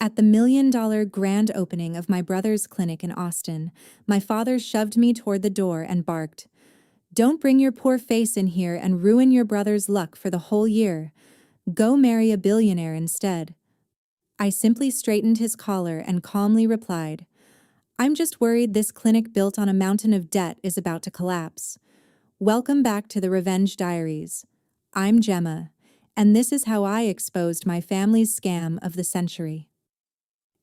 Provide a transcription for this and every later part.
At the $1 million grand opening of my brother's clinic in Austin, my father shoved me toward the door and barked, "Don't bring your poor face in here and ruin your brother's luck for the whole year. Go marry a billionaire instead." I simply straightened his collar and calmly replied, "I'm just worried this clinic built on a mountain of debt is about to collapse. Welcome back to the Revenge Diaries. I'm Gemma, and this is how I exposed my family's scam of the century."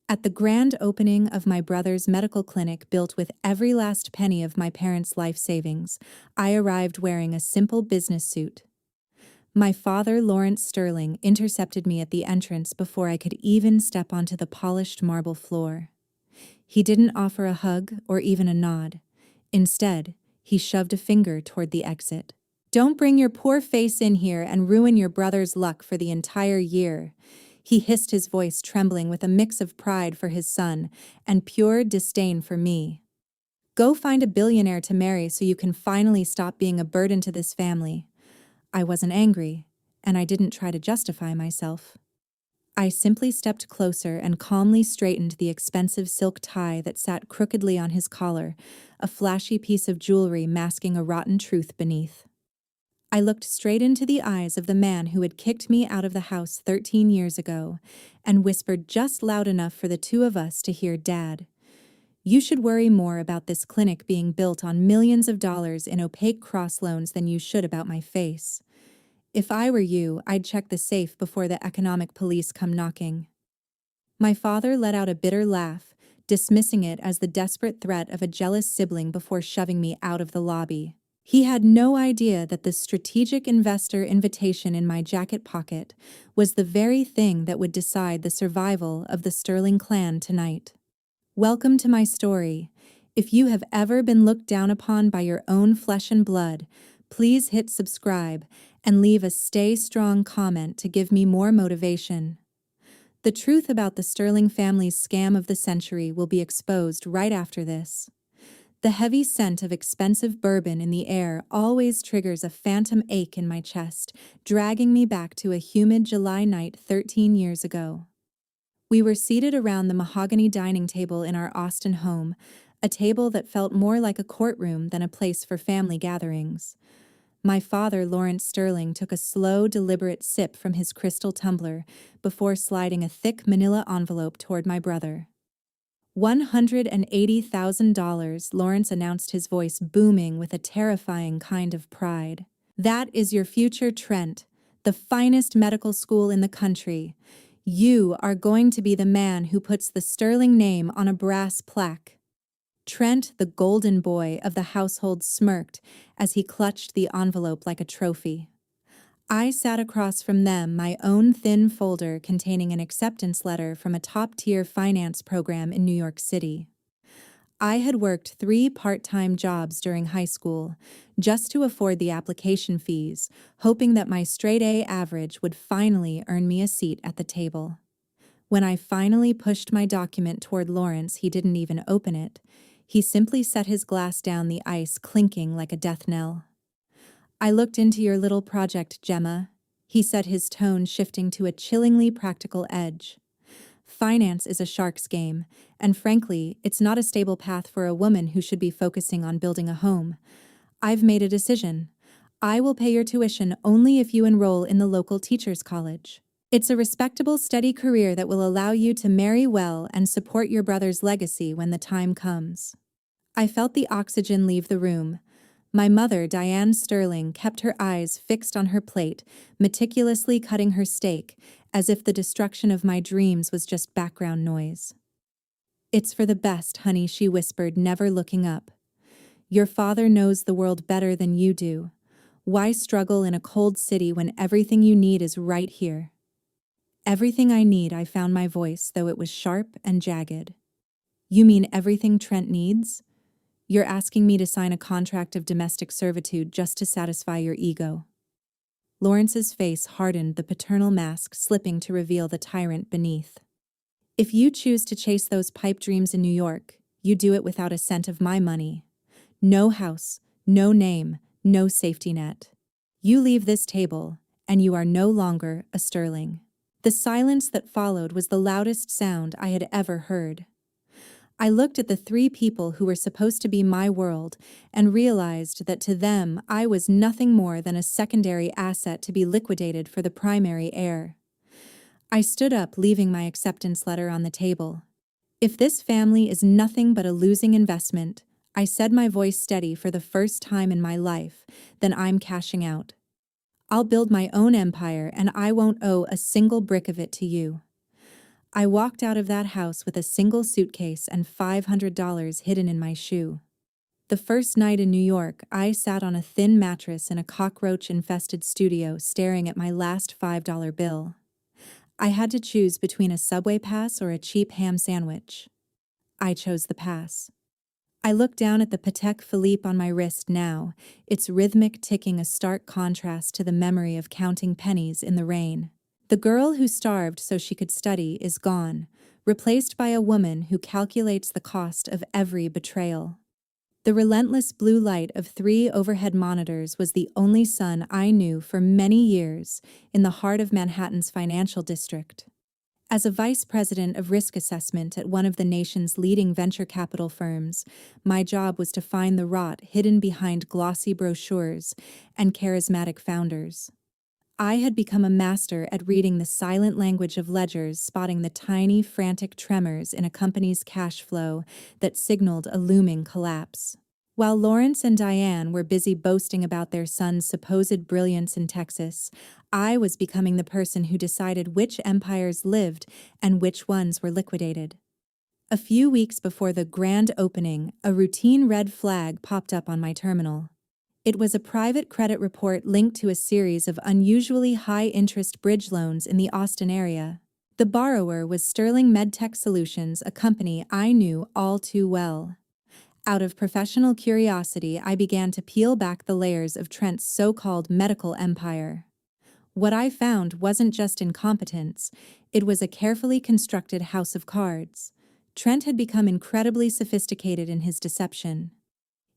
At the grand opening of my brother's medical clinic built with every last penny of my parents' life savings, I arrived wearing a simple business suit. My father, Lawrence Sterling, intercepted me at the entrance before I could even step onto the polished marble floor. He didn't offer a hug or even a nod. Instead, he shoved a finger toward the exit. "Don't bring your poor face in here and ruin your brother's luck for the entire year," he hissed, his voice trembling with a mix of pride for his son and pure disdain for me. "Go find a billionaire to marry so you can finally stop being a burden to this family." I wasn't angry, and I didn't try to justify myself. I simply stepped closer and calmly straightened the expensive silk tie that sat crookedly on his collar, a flashy piece of jewelry masking a rotten truth beneath. I looked straight into the eyes of the man who had kicked me out of the house 13 years ago and whispered just loud enough for the two of us to hear, "Dad, you should worry more about this clinic being built on millions of dollars in opaque cross loans than you should about my face. If I were you, I'd check the safe before the economic police come knocking." My father let out a bitter laugh, dismissing it as the desperate threat of a jealous sibling before shoving me out of the lobby. He had no idea that the strategic investor invitation in my jacket pocket was the very thing that would decide the survival of the Sterling clan tonight. Welcome to my story. If you have ever been looked down upon by your own flesh and blood, please hit subscribe and leave a stay strong comment to give me more motivation. The truth about the Sterling family's scam of the century will be exposed right after this. The heavy scent of expensive bourbon in the air always triggers a phantom ache in my chest, dragging me back to a humid July night 13 years ago. We were seated around the mahogany dining table in our Austin home, a table that felt more like a courtroom than a place for family gatherings. My father, Lawrence Sterling, took a slow, deliberate sip from his crystal tumbler before sliding a thick manila envelope toward my brother. $180,000, Lawrence announced, his voice booming with a terrifying kind of pride. "That is your future, Trent, the finest medical school in the country. You are going to be the man who puts the Sterling name on a brass plaque." Trent, the golden boy of the household, smirked as he clutched the envelope like a trophy. I sat across from them, my own thin folder containing an acceptance letter from a top-tier finance program in New York City. I had worked 3 part-time jobs during high school, just to afford the application fees, hoping that my straight-A average would finally earn me a seat at the table. When I finally pushed my document toward Lawrence, he didn't even open it. He simply set his glass down, the ice clinking like a death knell. "I looked into your little project, Gemma," he said, his tone shifting to a chillingly practical edge. "Finance is a shark's game, and frankly, it's not a stable path for a woman who should be focusing on building a home. I've made a decision. I will pay your tuition only if you enroll in the local teacher's college. It's a respectable, steady career that will allow you to marry well and support your brother's legacy when the time comes." I felt the oxygen leave the room. My mother, Diane Sterling, kept her eyes fixed on her plate, meticulously cutting her steak, as if the destruction of my dreams was just background noise. "It's for the best, honey," she whispered, never looking up. "Your father knows the world better than you do. Why struggle in a cold city when everything you need is right here?" "Everything I need," I found my voice, though it was sharp and jagged. "You mean everything Trent needs? You're asking me to sign a contract of domestic servitude just to satisfy your ego?" Lawrence's face hardened, the paternal mask slipping to reveal the tyrant beneath. "If you choose to chase those pipe dreams in New York, you do it without a cent of my money. No house, no name, no safety net. You leave this table, and you are no longer a Sterling." The silence that followed was the loudest sound I had ever heard. I looked at the three people who were supposed to be my world and realized that to them I was nothing more than a secondary asset to be liquidated for the primary heir. I stood up, leaving my acceptance letter on the table. If this family is nothing but a losing investment, I said, my voice steady for the first time in my life, then I'm cashing out. I'll build my own empire and I won't owe a single brick of it to you. I walked out of that house with a single suitcase and $500 hidden in my shoe. The first night in New York, I sat on a thin mattress in a cockroach-infested studio staring at my last $5 bill. I had to choose between a subway pass or a cheap ham sandwich. I chose the pass. I look down at the Patek Philippe on my wrist now, its rhythmic ticking a stark contrast to the memory of counting pennies in the rain. The girl who starved so she could study is gone, replaced by a woman who calculates the cost of every betrayal. The relentless blue light of 3 overhead monitors was the only sun I knew for many years in the heart of Manhattan's financial district. As a vice president of risk assessment at one of the nation's leading venture capital firms, my job was to find the rot hidden behind glossy brochures and charismatic founders. I had become a master at reading the silent language of ledgers, spotting the tiny, frantic tremors in a company's cash flow that signaled a looming collapse. While Lawrence and Diane were busy boasting about their son's supposed brilliance in Texas, I was becoming the person who decided which empires lived and which ones were liquidated. A few weeks before the grand opening, a routine red flag popped up on my terminal. It was a private credit report linked to a series of unusually high-interest bridge loans in the Austin area. The borrower was Sterling MedTech Solutions, a company I knew all too well. Out of professional curiosity, I began to peel back the layers of Trent's so-called medical empire. What I found wasn't just incompetence, it was a carefully constructed house of cards. Trent had become incredibly sophisticated in his deception.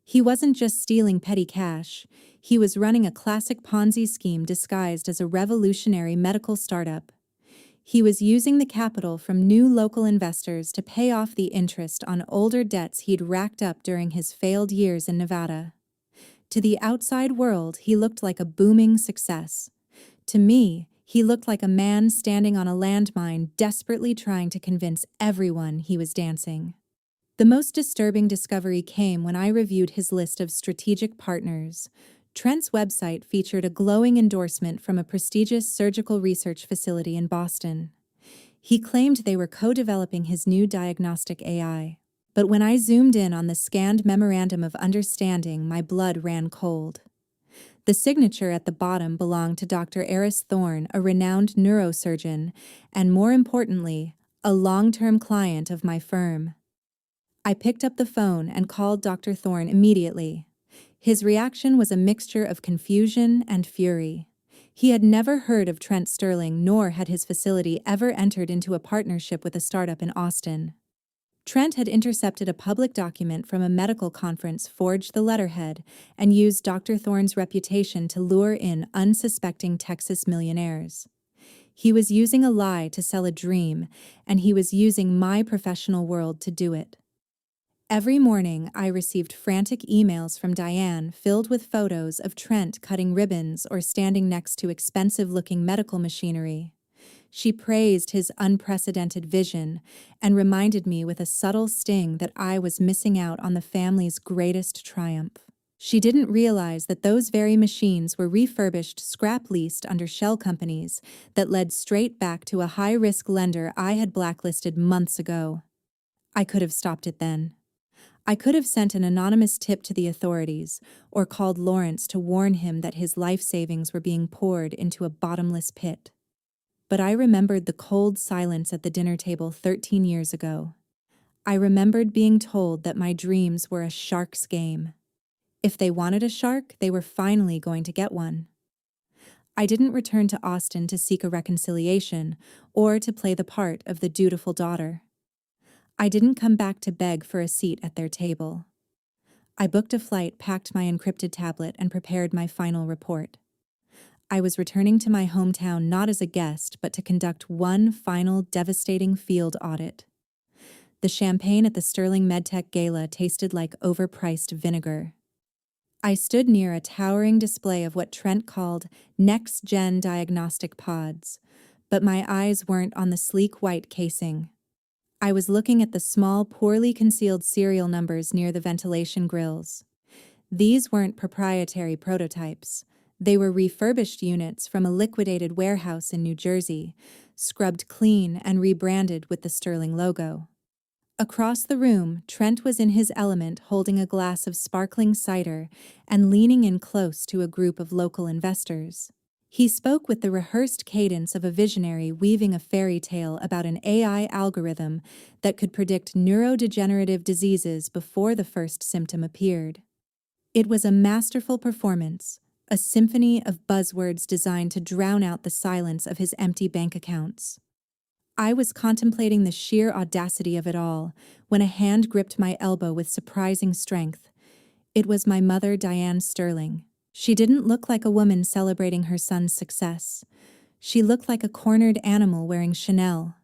He wasn't just stealing petty cash, he was running a classic Ponzi scheme disguised as a revolutionary medical startup. He was using the capital from new local investors to pay off the interest on older debts he'd racked up during his failed years in Nevada. To the outside world, he looked like a booming success. To me, he looked like a man standing on a landmine, desperately trying to convince everyone he was dancing. The most disturbing discovery came when I reviewed his list of strategic partners. Trent's website featured a glowing endorsement from a prestigious surgical research facility in Boston. He claimed they were co-developing his new diagnostic AI. But when I zoomed in on the scanned memorandum of understanding, my blood ran cold. The signature at the bottom belonged to Dr. Eris Thorne, a renowned neurosurgeon, and more importantly, a long-term client of my firm. I picked up the phone and called Dr. Thorne immediately. His reaction was a mixture of confusion and fury. He had never heard of Trent Sterling, nor had his facility ever entered into a partnership with a startup in Austin. Trent had intercepted a public document from a medical conference, forged the letterhead, and used Dr. Thorne's reputation to lure in unsuspecting Texas millionaires. He was using a lie to sell a dream, and he was using my professional world to do it. Every morning, I received frantic emails from Diane filled with photos of Trent cutting ribbons or standing next to expensive-looking medical machinery. She praised his unprecedented vision and reminded me with a subtle sting that I was missing out on the family's greatest triumph. She didn't realize that those very machines were refurbished, scrap-leased under shell companies that led straight back to a high-risk lender I had blacklisted months ago. I could have stopped it then. I could have sent an anonymous tip to the authorities or called Lawrence to warn him that his life savings were being poured into a bottomless pit. But I remembered the cold silence at the dinner table 13 years ago. I remembered being told that my dreams were a shark's game. If they wanted a shark, they were finally going to get one. I didn't return to Austin to seek a reconciliation or to play the part of the dutiful daughter. I didn't come back to beg for a seat at their table. I booked a flight, packed my encrypted tablet, and prepared my final report. I was returning to my hometown not as a guest, but to conduct one final devastating field audit. The champagne at the Sterling MedTech Gala tasted like overpriced vinegar. I stood near a towering display of what Trent called next-gen diagnostic pods, but my eyes weren't on the sleek white casing. I was looking at the small, poorly concealed serial numbers near the ventilation grills. These weren't proprietary prototypes. They were refurbished units from a liquidated warehouse in New Jersey, scrubbed clean and rebranded with the Sterling logo. Across the room, Trent was in his element, holding a glass of sparkling cider and leaning in close to a group of local investors. He spoke with the rehearsed cadence of a visionary weaving a fairy tale about an AI algorithm that could predict neurodegenerative diseases before the first symptom appeared. It was a masterful performance, a symphony of buzzwords designed to drown out the silence of his empty bank accounts. I was contemplating the sheer audacity of it all when a hand gripped my elbow with surprising strength. It was my mother, Diane Sterling. She didn't look like a woman celebrating her son's success. She looked like a cornered animal wearing Chanel.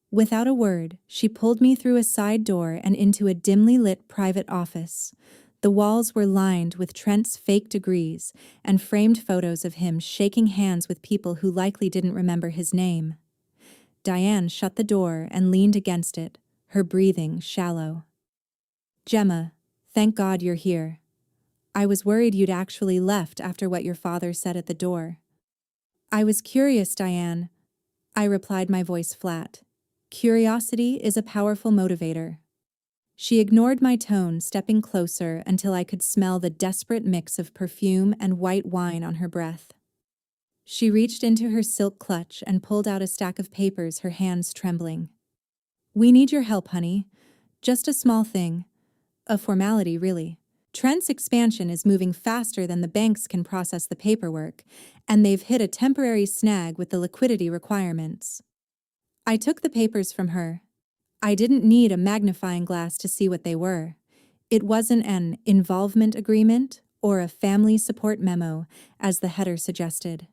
Without a word, she pulled me through a side door and into a dimly lit private office. The walls were lined with Trent's fake degrees and framed photos of him shaking hands with people who likely didn't remember his name. Diane shut the door and leaned against it, her breathing shallow. "Gemma, thank God you're here. I was worried you'd actually left after what your father said at the door." "I was curious, Diane," I replied, my voice flat. "Curiosity is a powerful motivator." She ignored my tone, stepping closer until I could smell the desperate mix of perfume and white wine on her breath. She reached into her silk clutch and pulled out a stack of papers, her hands trembling. "We need your help, honey. Just a small thing. A formality, really. Trent's expansion is moving faster than the banks can process the paperwork, and they've hit a temporary snag with the liquidity requirements." I took the papers from her. I didn't need a magnifying glass to see what they were. It wasn't an involvement agreement or a family support memo, as the header suggested.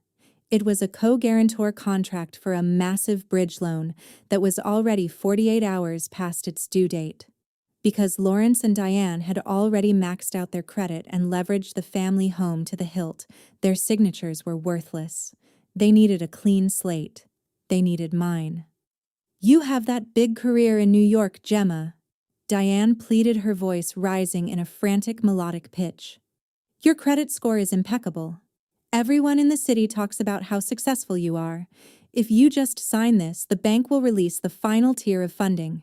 It was a co-guarantor contract for a massive bridge loan that was already 48 hours past its due date. Because Lawrence and Diane had already maxed out their credit and leveraged the family home to the hilt, their signatures were worthless. They needed a clean slate. They needed mine. "You have that big career in New York, Gemma," Diane pleaded, her voice rising in a frantic melodic pitch. "Your credit score is impeccable. Everyone in the city talks about how successful you are. If you just sign this, the bank will release the final tier of funding.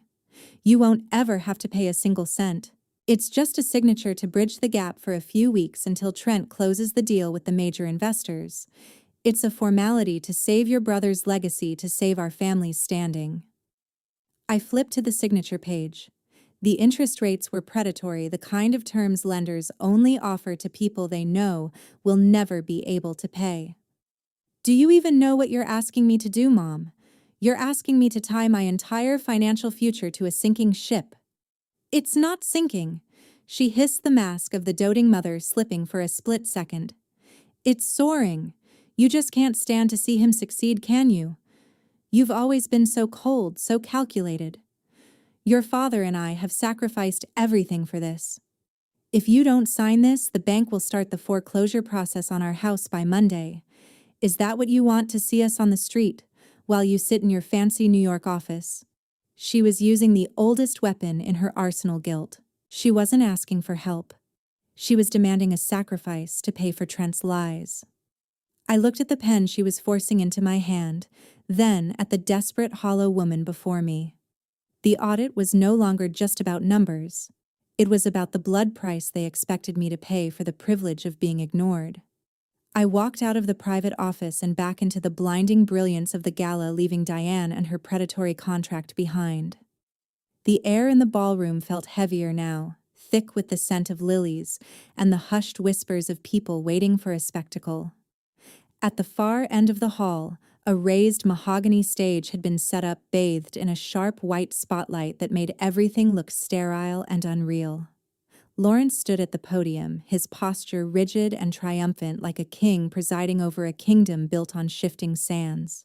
You won't ever have to pay a single cent. It's just a signature to bridge the gap for a few weeks until Trent closes the deal with the major investors. It's a formality to save your brother's legacy, to save our family's standing." I flipped to the signature page. The interest rates were predatory, the kind of terms lenders only offer to people they know will never be able to pay. "Do you even know what you're asking me to do, Mom? You're asking me to tie my entire financial future to a sinking ship." "It's not sinking," she hissed, the mask of the doting mother slipping for a split second. "It's soaring. You just can't stand to see him succeed, can you? You've always been so cold, so calculated. Your father and I have sacrificed everything for this. If you don't sign this, the bank will start the foreclosure process on our house by Monday. Is that what you want, to see us on the street while you sit in your fancy New York office?" She was using the oldest weapon in her arsenal, guilt. She wasn't asking for help. She was demanding a sacrifice to pay for Trent's lies. I looked at the pen she was forcing into my hand, then at the desperate, hollow woman before me. The audit was no longer just about numbers. It was about the blood price they expected me to pay for the privilege of being ignored. I walked out of the private office and back into the blinding brilliance of the gala, leaving Diane and her predatory contract behind. The air in the ballroom felt heavier now, thick with the scent of lilies and the hushed whispers of people waiting for a spectacle. At the far end of the hall, a raised mahogany stage had been set up, bathed in a sharp white spotlight that made everything look sterile and unreal. Lawrence stood at the podium, his posture rigid and triumphant like a king presiding over a kingdom built on shifting sands.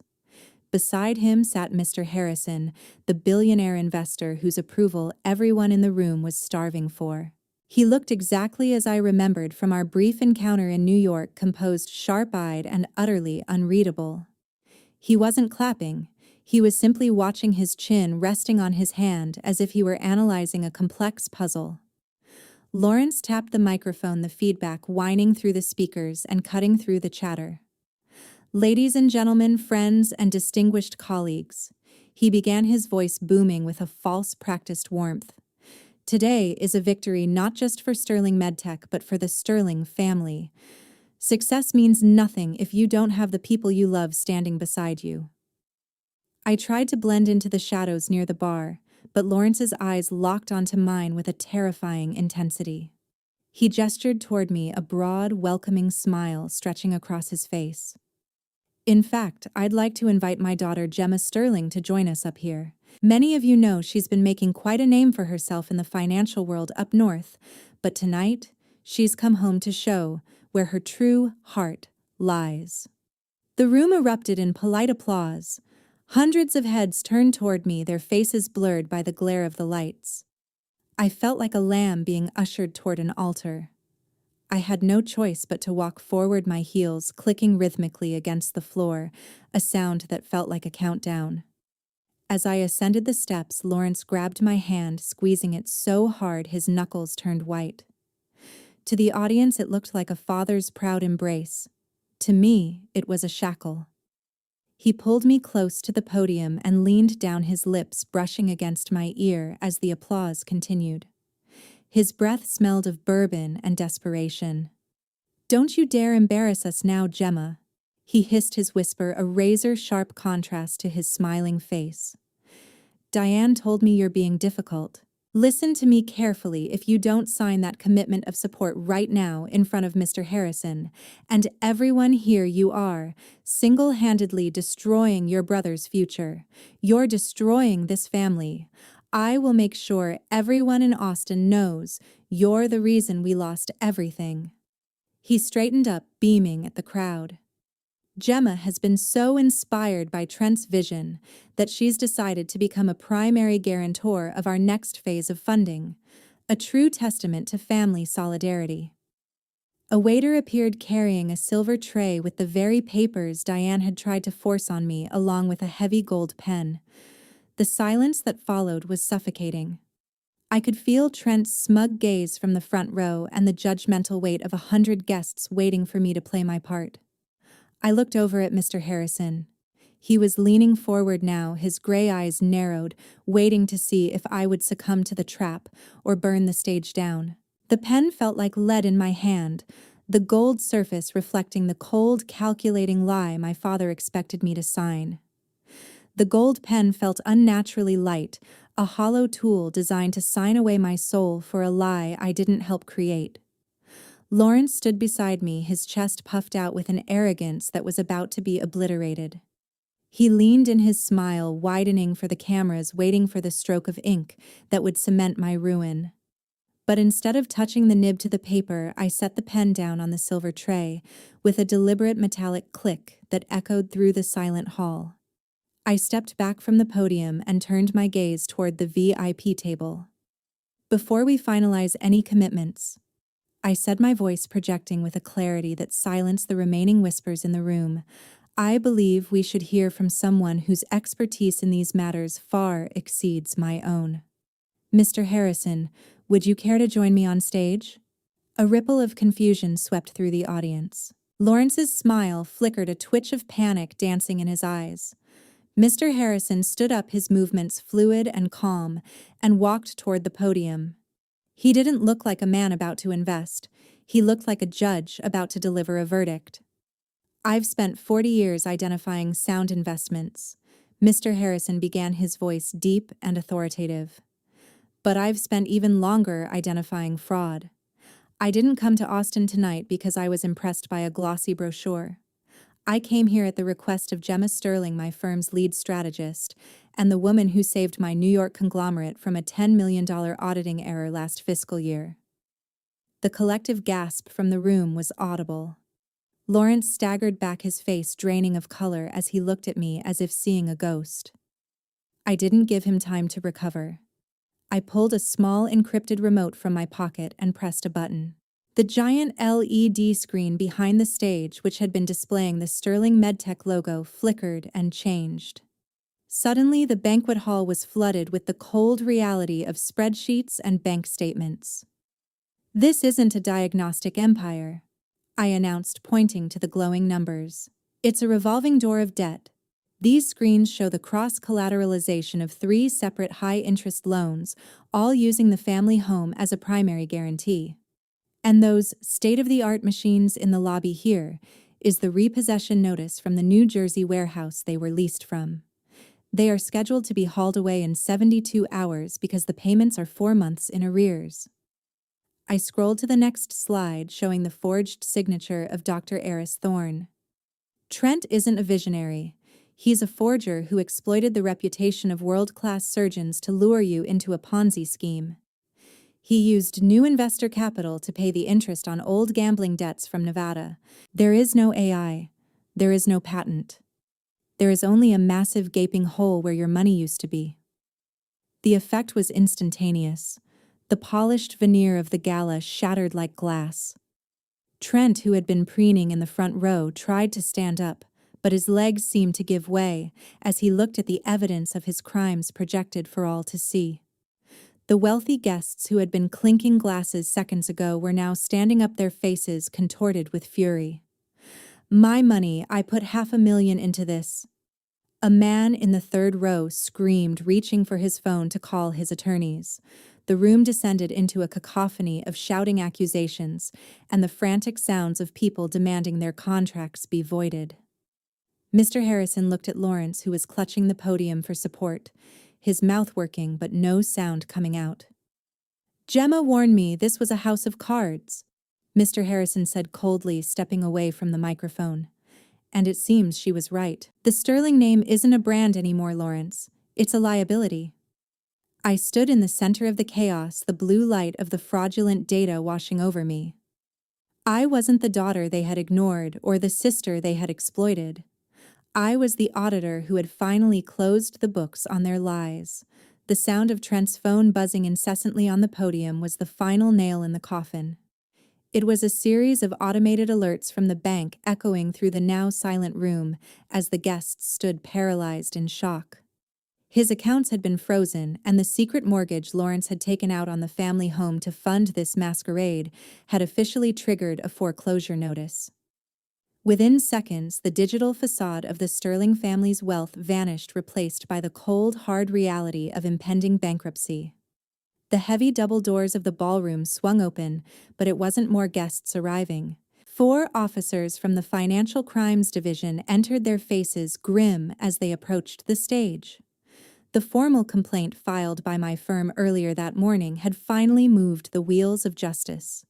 Beside him sat Mr. Harrison, the billionaire investor whose approval everyone in the room was starving for. He looked exactly as I remembered from our brief encounter in New York, composed, sharp-eyed, and utterly unreadable. He wasn't clapping. He was simply watching his chin resting on his hand as if he were analyzing a complex puzzle. Lawrence tapped the microphone, the feedback whining through the speakers and cutting through the chatter. "Ladies and gentlemen, friends and distinguished colleagues," he began, his voice booming with a false practiced warmth. "Today is a victory not just for Sterling MedTech but for the Sterling family. Success means nothing if you don't have the people you love standing beside you." I tried to blend into the shadows near the bar, but Lawrence's eyes locked onto mine with a terrifying intensity. He gestured toward me, a broad, welcoming smile stretching across his face. "In fact, I'd like to invite my daughter Gemma Sterling to join us up here. Many of you know she's been making quite a name for herself in the financial world up north, but tonight, she's come home to show where her true heart lies." The room erupted in polite applause. Hundreds of heads turned toward me, their faces blurred by the glare of the lights. I felt like a lamb being ushered toward an altar. I had no choice but to walk forward, my heels clicking rhythmically against the floor, a sound that felt like a countdown. As I ascended the steps, Lawrence grabbed my hand, squeezing it so hard his knuckles turned white. To the audience, it looked like a father's proud embrace. To me, it was a shackle. He pulled me close to the podium and leaned down, his lips brushing against my ear as the applause continued. His breath smelled of bourbon and desperation. "Don't you dare embarrass us now, Gemma," he hissed, his whisper a razor-sharp contrast to his smiling face. "Diane told me you're being difficult. Listen to me carefully. If you don't sign that commitment of support right now in front of Mr. Harrison and everyone here, you are single-handedly destroying your brother's future. You're destroying this family. I will make sure everyone in Austin knows you're the reason we lost everything." He straightened up, beaming at the crowd. "Gemma has been so inspired by Trent's vision that she's decided to become a primary guarantor of our next phase of funding, a true testament to family solidarity." A waiter appeared carrying a silver tray with the very papers Diane had tried to force on me, along with a heavy gold pen. The silence that followed was suffocating. I could feel Trent's smug gaze from the front row and the judgmental weight of 100 guests waiting for me to play my part. I looked over at Mr. Harrison. He was leaning forward now, his gray eyes narrowed, waiting to see if I would succumb to the trap or burn the stage down. The pen felt like lead in my hand, the gold surface reflecting the cold, calculating lie my father expected me to sign. The gold pen felt unnaturally light, a hollow tool designed to sign away my soul for a lie I didn't help create. Lawrence stood beside me, his chest puffed out with an arrogance that was about to be obliterated. He leaned in, his smile widening for the cameras, waiting for the stroke of ink that would cement my ruin. But instead of touching the nib to the paper, I set the pen down on the silver tray with a deliberate metallic click that echoed through the silent hall. I stepped back from the podium and turned my gaze toward the VIP table. "Before we finalize any commitments," I said, my voice projecting with a clarity that silenced the remaining whispers in the room, "I believe we should hear from someone whose expertise in these matters far exceeds my own. Mr. Harrison, would you care to join me on stage?" A ripple of confusion swept through the audience. Lawrence's smile flickered, a twitch of panic dancing in his eyes. Mr. Harrison stood up, his movements fluid and calm, and walked toward the podium. He didn't look like a man about to invest. He looked like a judge about to deliver a verdict. "I've spent 40 years identifying sound investments." Mr. Harrison began, his voice deep and authoritative. "But I've spent even longer identifying fraud. I didn't come to Austin tonight because I was impressed by a glossy brochure. I came here at the request of Gemma Sterling, my firm's lead strategist, and the woman who saved my New York conglomerate from a $10 million auditing error last fiscal year. The collective gasp from the room was audible. Lawrence staggered back, his face draining of color as he looked at me as if seeing a ghost. I didn't give him time to recover. I pulled a small encrypted remote from my pocket and pressed a button. The giant LED screen behind the stage, which had been displaying the Sterling MedTech logo, flickered and changed. Suddenly, the banquet hall was flooded with the cold reality of spreadsheets and bank statements. "This isn't a diagnostic empire," I announced, pointing to the glowing numbers. "It's a revolving door of debt. These screens show the cross-collateralization of 3 separate high-interest loans, all using the family home as a primary guarantee. And those state-of-the-art machines in the lobby here is the repossession notice from the New Jersey warehouse they were leased from. They are scheduled to be hauled away in 72 hours because the payments are 4 months in arrears." I scrolled to the next slide, showing the forged signature of Dr. Eris Thorne. Trent isn't a visionary. He's a forger who exploited the reputation of world-class surgeons to lure you into a Ponzi scheme. He used new investor capital to pay the interest on old gambling debts from Nevada. There is no AI. There is no patent. There is only a massive gaping hole where your money used to be. The effect was instantaneous. The polished veneer of the gala shattered like glass. Trent, who had been preening in the front row, tried to stand up, but his legs seemed to give way as he looked at the evidence of his crimes projected for all to see. The wealthy guests who had been clinking glasses seconds ago were now standing up, their faces contorted with fury. "My money, I put $500,000 into this." A man in the third row screamed, reaching for his phone to call his attorneys. The room descended into a cacophony of shouting accusations and the frantic sounds of people demanding their contracts be voided. Mr. Harrison looked at Lawrence, who was clutching the podium for support, his mouth working but no sound coming out. "Gemma warned me this was a house of cards," Mr. Harrison said coldly, stepping away from the microphone. And it seems she was right. "The Sterling name isn't a brand anymore, Lawrence. It's a liability." I stood in the center of the chaos, the blue light of the fraudulent data washing over me. I wasn't the daughter they had ignored or the sister they had exploited. I was the auditor who had finally closed the books on their lies. The sound of Trent's phone buzzing incessantly on the podium was the final nail in the coffin. It was a series of automated alerts from the bank echoing through the now silent room as the guests stood paralyzed in shock. His accounts had been frozen, and the secret mortgage Lawrence had taken out on the family home to fund this masquerade had officially triggered a foreclosure notice. Within seconds, the digital facade of the Sterling family's wealth vanished, replaced by the cold, hard reality of impending bankruptcy. The heavy double doors of the ballroom swung open, but it wasn't more guests arriving. 4 officers from the Financial Crimes Division entered, their faces grim as they approached the stage. The formal complaint filed by my firm earlier that morning had finally moved the wheels of justice.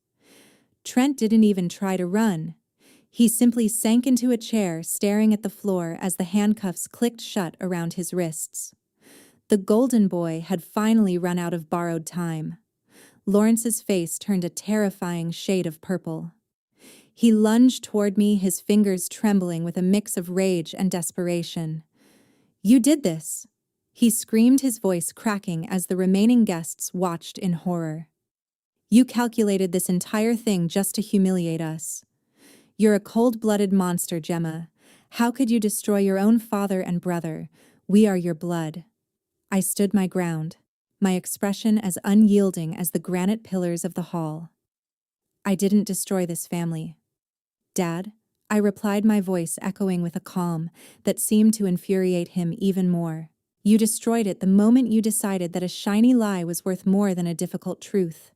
Trent didn't even try to run. He simply sank into a chair, staring at the floor as the handcuffs clicked shut around his wrists. The golden boy had finally run out of borrowed time. Lawrence's face turned a terrifying shade of purple. He lunged toward me, his fingers trembling with a mix of rage and desperation. "You did this!" he screamed, his voice cracking as the remaining guests watched in horror. "You calculated this entire thing just to humiliate us. You're a cold-blooded monster, Gemma. How could you destroy your own father and brother? We are your blood." I stood my ground, my expression as unyielding as the granite pillars of the hall. "I didn't destroy this family, Dad," I replied, my voice echoing with a calm that seemed to infuriate him even more. "You destroyed it the moment you decided that a shiny lie was worth more than a difficult truth.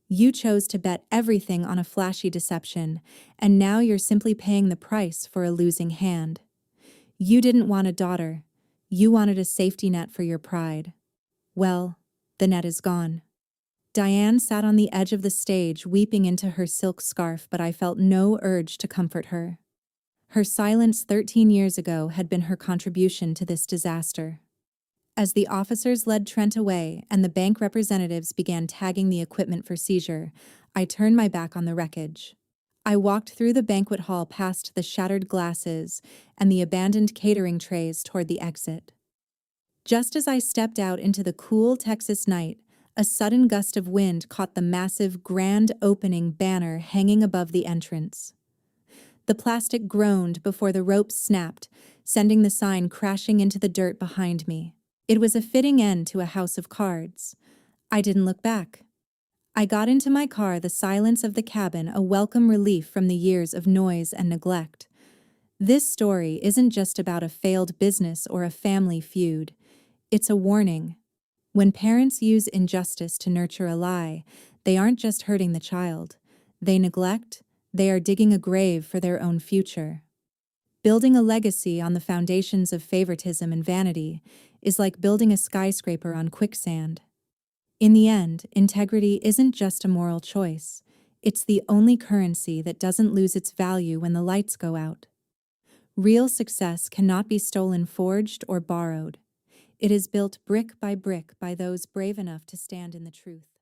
You chose to bet everything on a flashy deception, and now you're simply paying the price for a losing hand. You didn't want a daughter. You wanted a safety net for your pride. Well, the net is gone." Diane sat on the edge of the stage, weeping into her silk scarf, but I felt no urge to comfort her. Her silence 13 years ago had been her contribution to this disaster. As the officers led Trent away and the bank representatives began tagging the equipment for seizure, I turned my back on the wreckage. I walked through the banquet hall past the shattered glasses and the abandoned catering trays toward the exit. Just as I stepped out into the cool Texas night, a sudden gust of wind caught the massive grand opening banner hanging above the entrance. The plastic groaned before the ropes snapped, sending the sign crashing into the dirt behind me. It was a fitting end to a house of cards. I didn't look back. I got into my car, the silence of the cabin a welcome relief from the years of noise and neglect. This story isn't just about a failed business or a family feud. It's a warning. When parents use injustice to nurture a lie, they aren't just hurting the child. They are digging a grave for their own future. Building a legacy on the foundations of favoritism and vanity is like building a skyscraper on quicksand. In the end, integrity isn't just a moral choice. It's the only currency that doesn't lose its value when the lights go out. Real success cannot be stolen, forged, or borrowed. It is built brick by those brave enough to stand in the truth.